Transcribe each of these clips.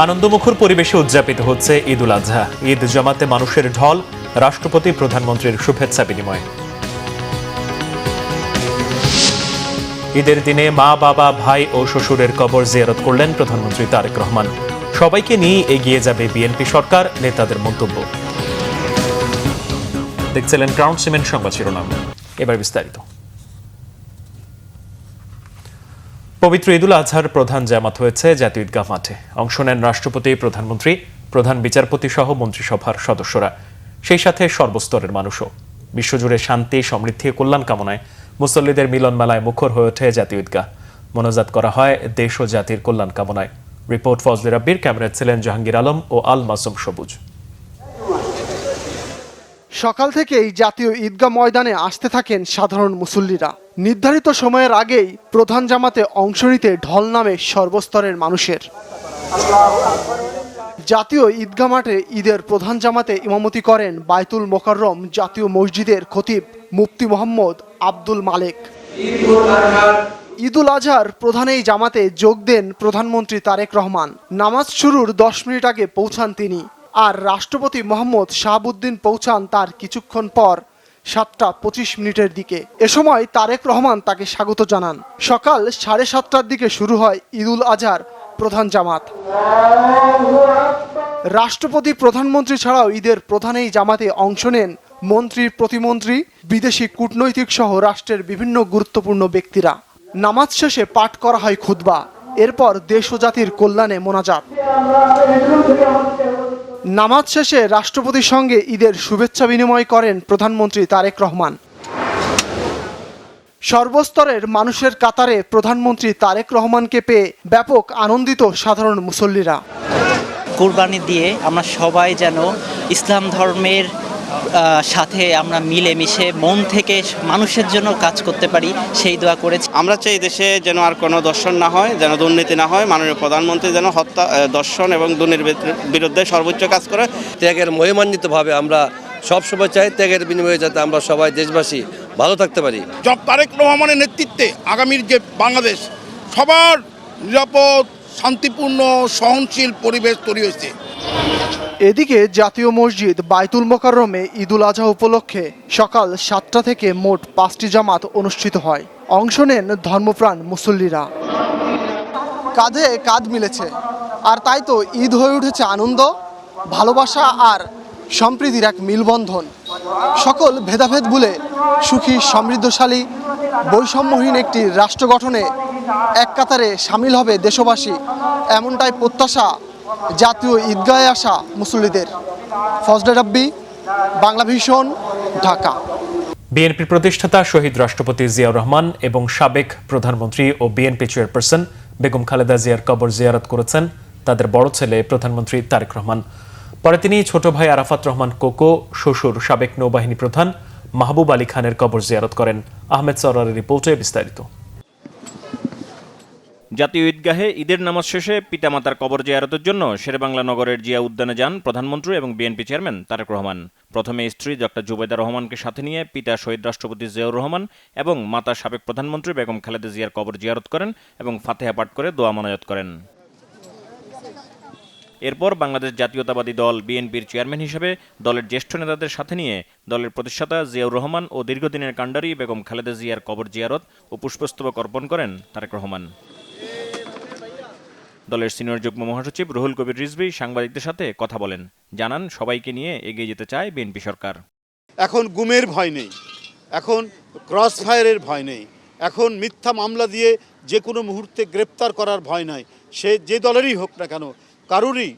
আনন্দমুখর পরিবেশে উদযাপিত হচ্ছে ঈদ উল আজহা। ঈদ জামাতে মানুষের ঢল, রাষ্ট্রপতি প্রধানমন্ত্রীর শুভেচ্ছা বিনিময়। ঈদের দিনে মা, বাবা, ভাই ও শ্বশুরের কবর জিয়ারত করলেন প্রধানমন্ত্রী তারেক রহমান। সবাইকে নিয়ে এগিয়ে যাবে বিএনপি সরকার, নেতাদের মন্তব্য। দেখছিলেন ক্রাউন সিমেন্ট সংবাদ শিরোনাম, এবার বিস্তারিত। পবিত্র ঈদ উল আজহার প্রধান জামাত হয়েছে জাতীয় ঈদগাহ মাঠে। অংশ নেন রাষ্ট্রপতি, প্রধানমন্ত্রী, প্রধান বিচারপতি সহ মন্ত্রিসভার সদস্যরা, সেই সাথে সর্বস্তরের মানুষও। বিশ্বজুড়ে শান্তি, সমৃদ্ধি ও কল্যাণ কামনায় মুসল্লিদের মিলন মেলায় মুখর হয়ে ওঠে জাতীয় ঈদগাহ। মোনাজাত করা হয় দেশ ও জাতির কল্যাণ কামনায়। রিপোর্ট ফজলে রাব্বির, ক্যামেরায় ছিলেন জাহাঙ্গীর আলম ও আল মাসুম সবুজ। সকাল থেকেই জাতীয় ঈদগাহ ময়দানে আসতে থাকেন সাধারণ মুসল্লিরা। নির্ধারিত সময়ের আগেই প্রধান জামাতে অংশ নিতে ঢল নামে সর্বস্তরের মানুষের। জাতীয় ঈদগাহ মাঠে ঈদের প্রধান জামাতে ইমামতি করেন বায়তুল মোকাররম জাতীয় মসজিদের খতিব মুফতি মোহাম্মদ আব্দুল মালেক। ঈদ উল আজহার প্রধান এই জামাতে যোগ দেন প্রধানমন্ত্রী তারেক রহমান। নামাজ শুরুর 10 মিনিট আগে পৌঁছান তিনি, আর রাষ্ট্রপতি মোহাম্মদ শাহাবুদ্দিন পৌঁছান তার কিছুক্ষণ পর 7:25 দিকে। এ সময় তারেক রহমান তাকে স্বাগত জানান। সকাল 7:30টার দিকে শুরু হয় ঈদ উল আজহার প্রধান জামাত। রাষ্ট্রপতি, প্রধানমন্ত্রী ছাড়াও ঈদের প্রধান এই জামাতে অংশ নেন মন্ত্রী, প্রতিমন্ত্রী, বিদেশি কূটনৈতিক সহ রাষ্ট্রের বিভিন্ন গুরুত্বপূর্ণ ব্যক্তিরা। নামাজ শেষে পাঠ করা হয় খুতবা, এরপর দেশ ও জাতির কল্যাণে মোনাজাত। নামাজ শেষে রাষ্ট্রপতির সঙ্গে ঈদের শুভেচ্ছা বিনিময় করেন প্রধানমন্ত্রী তারেক রহমান। সর্বস্তরের মানুষের কাতারে প্রধানমন্ত্রী তারেক রহমানকে পেয়ে ব্যাপক আনন্দিত সাধারণ মুসল্লিরা। কুরবানি দিয়ে আমরা সবাই যেন ইসলাম ধর্মের সাথে আমরা মিলেমিশে মন থেকে মানুষের জন্য কাজ করতে পারি, সেই দোয়া করেছি। আমরা চাই দেশে যেন আর কোনো দর্শন না হয়, যেন দুর্নীতি না হয়। মাননীয় প্রধানমন্ত্রী যেন হত্যা, দর্শন এবং দুর্নীতির বিরুদ্ধে সর্বোচ্চ কাজ করে। ত্যাগের মহিমান্বিতভাবে আমরা সবসময় চাই ত্যাগের বিনিময়ে যাতে আমরা সবাই দেশবাসী ভালো থাকতে পারি। জনাব তারেক রহমানের নেতৃত্বে আগামীর যে বাংলাদেশ, সবার নিরাপদ, শান্তিপূর্ণ, সহনশীল পরিবেশ তৈরি হয়েছে। এদিকে জাতীয় মসজিদ বায়তুল মোকাররমে ঈদ উল আজহা উপলক্ষে সকাল 7টা থেকে মোট 5টি জামাত অনুষ্ঠিত হয়। অংশ নেন ধর্মপ্রাণ মুসল্লিরা। কাঁধে কাঁধ মিলেছে, আর তাই তো ঈদ হয়ে উঠেছে আনন্দ, ভালোবাসা আর সম্প্রীতির এক মিলবন্ধন। সকল ভেদাভেদ ভুলে সুখী, সমৃদ্ধশালী, বৈষম্যহীন একটি রাষ্ট্র গঠনে এক কাতারে সামিল হবে দেশবাসী, এমনটাই প্রত্যাশা জাতীয় ঈদগাহে আসা মুসল্লিদের। ফজলে রাব্বি, বাংলা ভিশন, ঢাকা। বিএনপির প্রতিষ্ঠাতা শহীদ রাষ্ট্রপতি জিয়াউর রহমান এবং সাবেক প্রধানমন্ত্রী ও বিএনপি চেয়ারপারসন বেগম খালেদা জিয়ার কবর জিয়ারত করেছেন তাদের বড় ছেলে প্রধানমন্ত্রী তারেক রহমান। পরে তিনি ছোট ভাই আরাফাত রহমান কোকো, শ্বশুর সাবেক নৌবাহিনী প্রধান মাহবুব আলী খানের কবর জিয়ারত করেন। আহমেদ সরারের রিপোর্টে বিস্তারিত। জাতীয় ঈদগাহে ঈদের নামাজ শেষে পিতামাতার কবর জিয়ারতের জন্য শেরেবাংলা নগরের জিয়া উদ্যানে যান প্রধানমন্ত্রী এবং বিএনপি চেয়ারম্যান তারেক রহমান। প্রথমে স্ত্রী ডক্টর জুবেদা রহমানকে সাথে নিয়ে পিতা শহীদ রাষ্ট্রপতি জিয়াউর রহমান এবং মাতা সাবেক প্রধানমন্ত্রী বেগম খালেদা জিয়ার কবর জিয়ারত করেন এবং ফাতেহা পাঠ করে দোয়া মোনাজাত করেন। এরপর বাংলাদেশ জাতীয়তাবাদী দল বিএনপির চেয়ারম্যান হিসেবে দলের জ্যেষ্ঠ নেতাদের সাথে নিয়ে দলের প্রতিষ্ঠাতা জিয়াউর রহমান ও দীর্ঘদিনের কাণ্ডারি বেগম খালেদা জিয়ার কবর জিয়ারত ও পুষ্পস্তবক অর্পণ করেন তারেক রহমান। দলের সিনিয়র যুগ্ম মহাসচিব রুহুল কবির রিজভী সাংবাদিকদের সাথে কথা বলেন, জানান সবাইকে নিয়ে এগিয়ে যেতে চায় বিএনপি সরকার। এখন গুমের ভয় নেই, এখন ক্রস ফায়ারের ভয় নেই, এখন মিথ্যা মামলা দিয়ে যে কোনো মুহূর্তে গ্রেপ্তার করার ভয় নাই। সে যে দলেরই হোক না কেন, কারোরই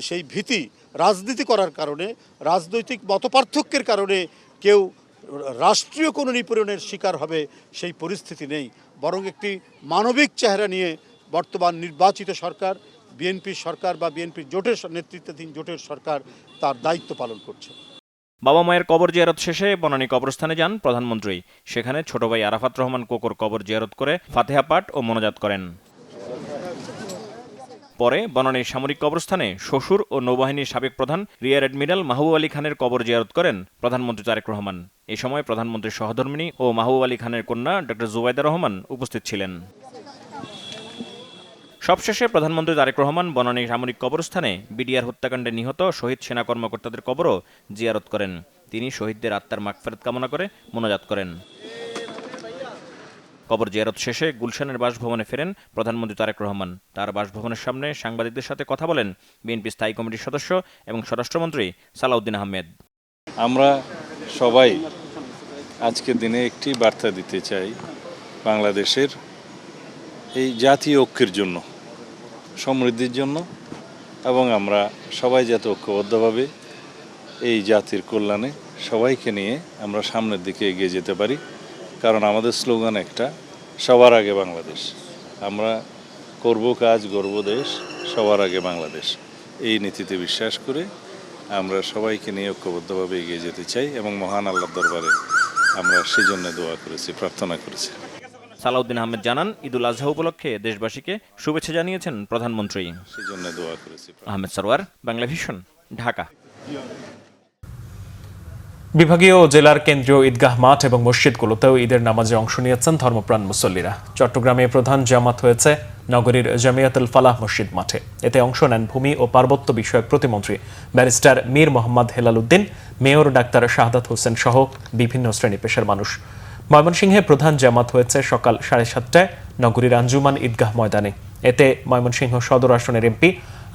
সেই ভীতি, রাজনীতি করার কারণে, রাজনৈতিক মতপার্থক্যের কারণে কেউ রাষ্ট্রীয় কোনো নিপীড়নের শিকার হবে সেই পরিস্থিতি নেই। বরং একটি মানবিক চেহারা নিয়ে বর্তমান নির্বাচিত সরকার, বিএনপি সরকার বা বিএনপির জোটের নেতৃত্বাধীন জোটের সরকার তার দায়িত্ব পালন করছে। বাবা মায়ের কবর জিয়ারত শেষে বনানী কবরস্থানে যান প্রধানমন্ত্রী। সেখানে ছোট ভাই আরাফাত রহমান কোকোর কবর জিয়ারত করে ফাতেহা পাঠ ও মোনাজাত করেন। পরে বনানীর সামরিক কবরস্থানে শ্বশুর ও নৌবাহিনীর সাবেক প্রধান রিয়ার অ্যাডমিরাল মাহবুব আলী খানের কবর জিয়ারত করেন প্রধানমন্ত্রী তারেক রহমান। এ সময় প্রধানমন্ত্রীর সহধর্মিণী ও মাহবুব আলী খানের কন্যা ডক্টর জুবাইদা রহমান উপস্থিত ছিলেন। সবশেষে প্রধানমন্ত্রী তারেক রহমান বনানী সামরিক কবরস্থানে বিডিআর হত্যাকাণ্ডে নিহত শহীদ সেনা কর্মকর্তাদের কবরও জিয়ারত করেন। তিনি শহীদদের আত্মার মাগফিরাত কামনা করে মোনাজাত করেন। কবর জিয়ারত শেষে গুলশানের বাসভবনে ফেরেন প্রধানমন্ত্রী তারেক রহমান। তার বাসভবনের সামনে সাংবাদিকদের সাথে কথা বলেন বিএনপি স্থায়ী কমিটির সদস্য এবং স্বরাষ্ট্রমন্ত্রী সালাউদ্দিন আহমেদ। আমরা সবাই আজকের দিনে একটি বার্তা দিতে চাই, বাংলাদেশের এই জাতীয় ঐক্যের জন্য, সমৃদ্ধির জন্য, এবং আমরা সবাই যাতে ঐক্যবদ্ধভাবে এই জাতির কল্যাণে সবাইকে নিয়ে আমরা সামনের দিকে এগিয়ে যেতে পারি। কারণ আমাদের স্লোগান একটা, সবার আগে বাংলাদেশ। আমরা করব কাজ, গর্ব দেশ, সবার আগে বাংলাদেশ। এই নীতিতে বিশ্বাস করে আমরা সবাইকে নিয়ে ঐক্যবদ্ধভাবে এগিয়ে যেতে চাই এবং মহান আল্লাহর দরবারে আমরা সেজন্য দোয়া করেছি, প্রার্থনা করেছি। সালাউদ্দিন আহমেদ জানান, ঈদুল আজহা উপলক্ষে দেশবাসীকে শুভেচ্ছা জানিয়েছেন প্রধানমন্ত্রী। সেজন্য দোয়া করেছি। আহমেদ সরওয়ার, বাংলা ভিশন, ঢাকা। বিভাগীয় ও জেলার কেন্দ্রীয় ঈদগাহ মাঠ এবং মসজিদগুলোতেও ঈদের নামাজে অংশ নিয়েছেন ধর্মপ্রাণ মুসল্লিরা। চট্টগ্রামে প্রধান জামাত হয়েছে নগরীর জামিয়াতুল ফালাহ মসজিদ মাঠে। এতে অংশ নেন ভূমি ও পার্বত্য বিষয়ক প্রতিমন্ত্রী barrister Mir Mohammad Helal Uddin, mayor doctor Shahadat Hossain সহ বিভিন্ন শ্রেণী পেশার মানুষ। ময়মনসিংহে প্রধান জামাত হয়েছে সকাল 7:30টায় নগরীর আঞ্জুমান ঈদগাহ ময়দানে। এতে ময়মনসিংহ সদর আসনের এমপি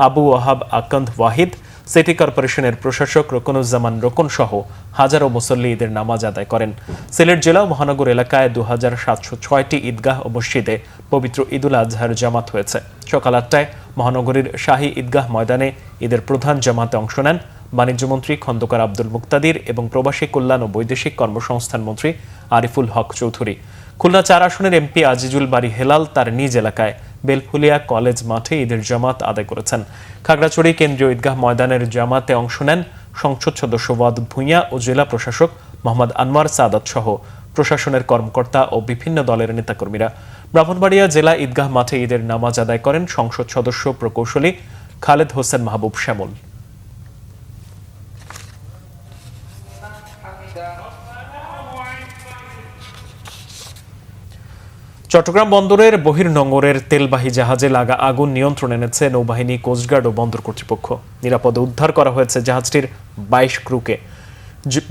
আবু ওয়াহাব আকন্দ ওয়াহিদ, সিটি কর্পোরেশনের প্রশাসক রকুনুজ্জামান রকুন সহ হাজারো মুসল্লি ঈদের নামাজ আদায় করেন। সিলেট জেলা ও মহানগর এলাকায় 2706টি ঈদগাহ ও মসজিদে পবিত্র ঈদুল আজহার জামাত হয়েছে। সকাল 8টায় মহানগরীর শাহী ঈদগাহ ময়দানে ঈদের প্রধান জামাতে অংশ নেন বাণিজ্যমন্ত্রী খন্দকার আব্দুল মুক্তাদির এবং প্রবাসী কল্যাণ ও বৈদেশিক কর্মসংস্থান মন্ত্রী আরিফুল হক চৌধুরী। খুলনা 4 আসনের এমপি আজিজুল বারী হেলাল তার নিজ এলাকায় বেলফুলিয়া কলেজ মাঠে ঈদের জামাত আদায় করেছেন। খাগড়াছড়ি কেন্দ্রীয় ঈদগাহ ময়দানের জামাতে অংশ নেন সংসদ সদস্য ওয়াদ ভূঁইয়া ও জেলা প্রশাসক মোহাম্মদ আনোয়ার সাদাত সহ প্রশাসনের কর্মকর্তা ও বিভিন্ন দলের নেতাকর্মীরা। ব্রাহ্মণবাড়িয়া জেলা ঈদগাহ মাঠে ঈদের নামাজ আদায় করেন সংসদ সদস্য প্রকৌশলী খালেদ হোসেন মাহবুব শ্যামল। চট্টগ্রাম বন্দরের বহির্নোঙরের তেলবাহী জাহাজে লাগা আগুন নিয়ন্ত্রণে এনেছে নৌবাহিনী, কোস্টগার্ড ও বন্দর কর্তৃপক্ষ। নিরাপদে উদ্ধার করা হয়েছে জাহাজটির 22 ক্রুকে।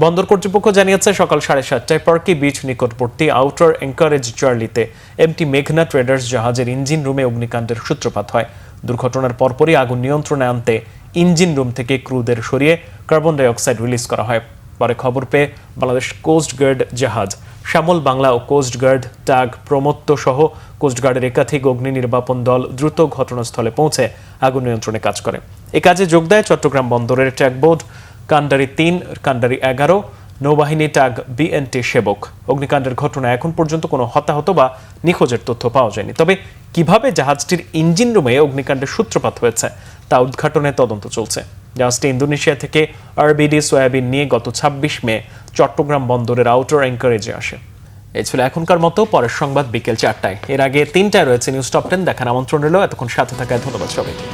বন্দর কর্তৃপক্ষ জানিয়েছে সকাল 7:30টায় পার্কি বিচ নিকটবর্তী আউটার এনকারেজ চার্লিতে এমটি মেঘনা ট্রেডার্স জাহাজের ইঞ্জিন রুমে অগ্নিকাণ্ডের সূত্রপাত হয়। দুর্ঘটনার পরপরই আগুন নিয়ন্ত্রণে আনতে ইঞ্জিন রুম থেকে ক্রুদের সরিয়ে কার্বন ডাই অক্সাইড রিলিজ করা হয়। পরে খবর পেয়ে বাংলাদেশ কোস্টগার্ড জাহাজ শ্যামল বাংলা ও কোস্টগার্ড টাগ প্রমত্ত সহ কোস্টগার্ডের একাধিক অগ্নি নির্বাপন দল দ্রুত ঘটনাস্থলে পৌঁছে আগুন নিয়ন্ত্রণে কাজ করে। এ কাজে যোগ দেয় চট্টগ্রাম বন্দরের ট্যাগবোট কান্ডারি 3, কান্ডারি 11, নৌবাহিনী টাগ বিএনটি সেবক। অগ্নিকাণ্ডের ঘটনায় এখন পর্যন্ত কোনো হতাহত বা নিখোঁজের তথ্য পাওয়া যায়নি। তবে কিভাবে জাহাজটির ইঞ্জিন রুমে অগ্নিকাণ্ডের সূত্রপাত হয়েছে তা উদ্ঘাটনে তদন্ত চলছে। জাহাজটি ইন্দোনেশিয়া থেকে আরবিডি সয়াবিন নিয়ে গত 26 মে চট্টগ্রাম বন্দরের আউটার অ্যাঙ্কারেজে আসে। এই ছিল এখনকার মতো। পরের সংবাদ বিকেল 4টায়। এর আগে 3টায় রয়েছে নিউজ টপ 10 দেখার আমন্ত্রণ রইল। এতক্ষণ সাথে থাকায় ধন্যবাদ সবাইকে।